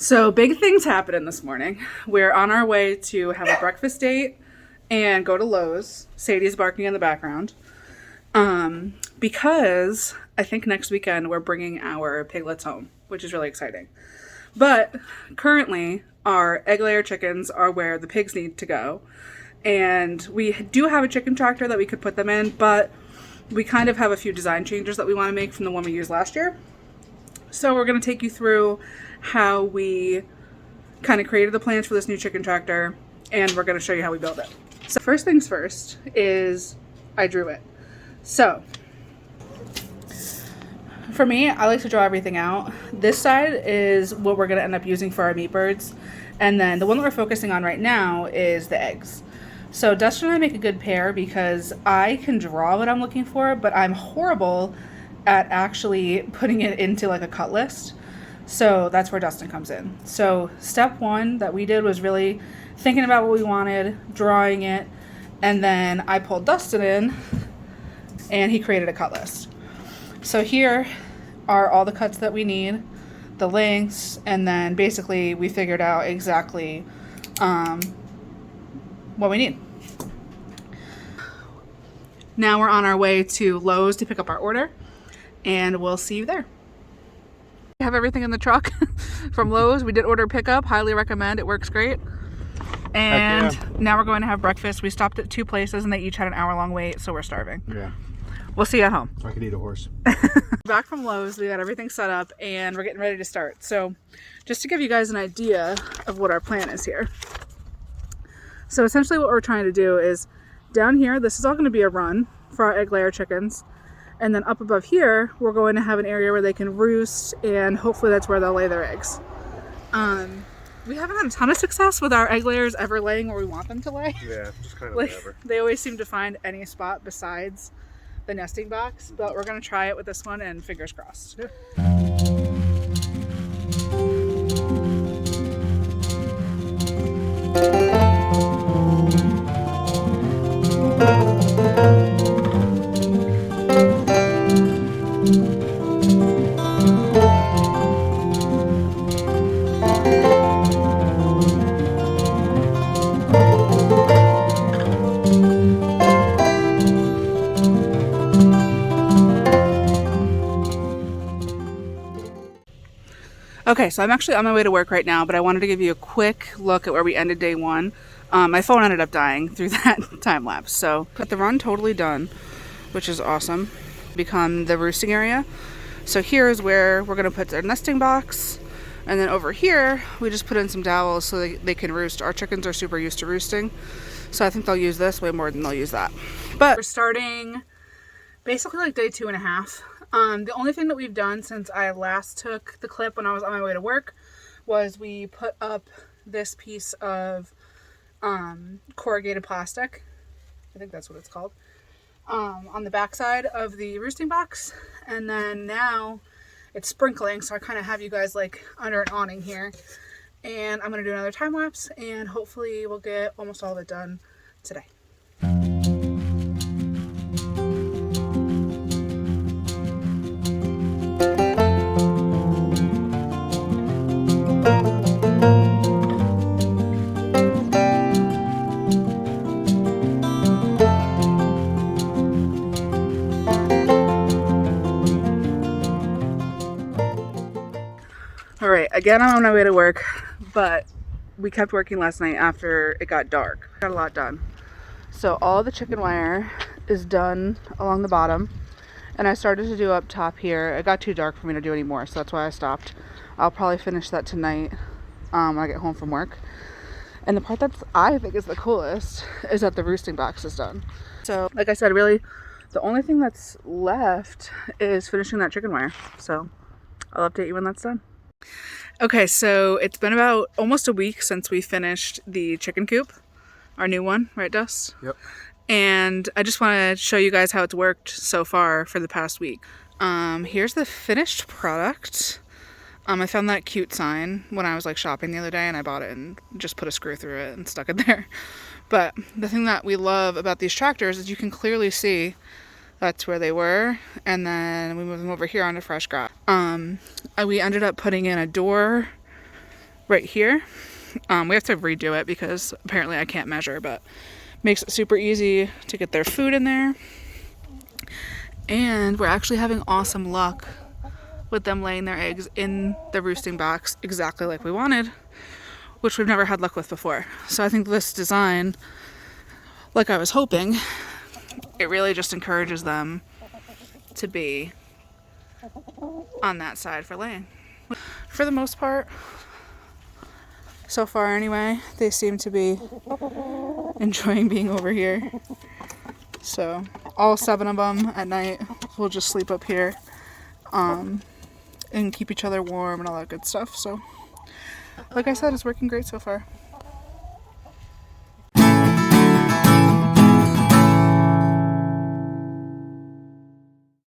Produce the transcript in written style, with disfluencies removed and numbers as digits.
So big things happening this morning. We're on our way to have a breakfast date and go to Lowe's. Sadie's barking in the background. Because I think next weekend we're bringing our piglets home, which is really exciting. But currently our egg layer chickens are where the pigs need to go. And we do have a chicken tractor that we could put them in, but we kind of have a few design changes that we want to make from the one we used last year. So we're going to take you through how we kind of created the plans for this new chicken tractor, and we're going to show you how we build it. So first things first is I drew it. So for me, I like to draw everything out. This side is what we're going to end up using for our meat birds. And then the one that we're focusing on right now is the eggs. So Dustin and I make a good pair because I can draw what I'm looking for, but I'm horrible at actually putting it into like a cut list. So that's where Dustin comes in. So step one that we did was really thinking about what we wanted, drawing it, and then I pulled Dustin in and he created a cut list. So here are all the cuts that we need, the lengths, and then basically we figured out exactly what we need. Now we're on our way to Lowe's to pick up our order, and we'll see you there. We have everything in the truck from Lowe's. We did order pickup. Highly recommend. It works great. And now we're going to have breakfast. We stopped at two places and they each had an hour-long wait, so we're starving. Yeah. We'll see you at home. I could eat a horse. Back from Lowe's, we got everything set up and we're getting ready to start. So just to give you guys an idea of what our plan is here. So essentially what we're trying to do is down here, this is all going to be a run for our egg layer chickens. And then up above here, we're going to have an area where they can roost, and hopefully that's where they'll lay their eggs. We haven't had a ton of success with our egg layers ever laying where we want them to lay. Yeah, just kind of Like, whatever. they always seem to find any spot besides the nesting box, but we're going to try it with this one and fingers crossed. Yeah. Okay, so I'm actually on my way to work right now, but I wanted to give you a quick look at where we ended day one. My phone ended up dying through that time lapse, so got the run totally done, which is awesome. Become the roosting area. So here is where we're going to put their nesting box, and then over here we just put in some dowels so they can roost. Our chickens are super used to roosting, so I think they'll use this way more than they'll use that. But we're starting basically like day 2.5. The only thing that we've done since I last took the clip when I was on my way to work was we put up this piece of corrugated plastic, I think that's what it's called, on the backside of the roosting box. And then now it's sprinkling, so I kind of have you guys like under an awning here. And I'm going to do another time lapse and hopefully we'll get almost all of it done today. All right, again, I'm on my way to work, but we kept working last night after it got dark. Got a lot done. So all the chicken wire is done along the bottom, and I started to do up top here. It got too dark for me to do anymore, so that's why I stopped. I'll probably finish that tonight when I get home from work. And the part that's I think is the coolest is that the roosting box is done. So like I said, really the only thing that's left is finishing that chicken wire. So I'll update you when that's done. Okay, so it's been about almost a week since we finished the chicken coop, our new one, right, Dust? Yep. And I just want to show you guys how it's worked so far for the past week. Here's the finished product. I found that cute sign when I was like shopping the other day and I bought it and just put a screw through it and stuck it there. But the thing that we love about these tractors is you can clearly see that's where they were, and then we moved them over here onto fresh grass. We ended up putting in a door right here. We have to redo it because apparently I can't measure, but makes it super easy to get their food in there. And we're actually having awesome luck with them laying their eggs in the roosting box exactly like we wanted, which we've never had luck with before. So I think this design, like I was hoping, it really just encourages them to be on that side for laying. For the most part, so far anyway, they seem to be enjoying being over here. So all 7 of them at night will just sleep up here and keep each other warm and all that good stuff. So like I said, it's working great so far.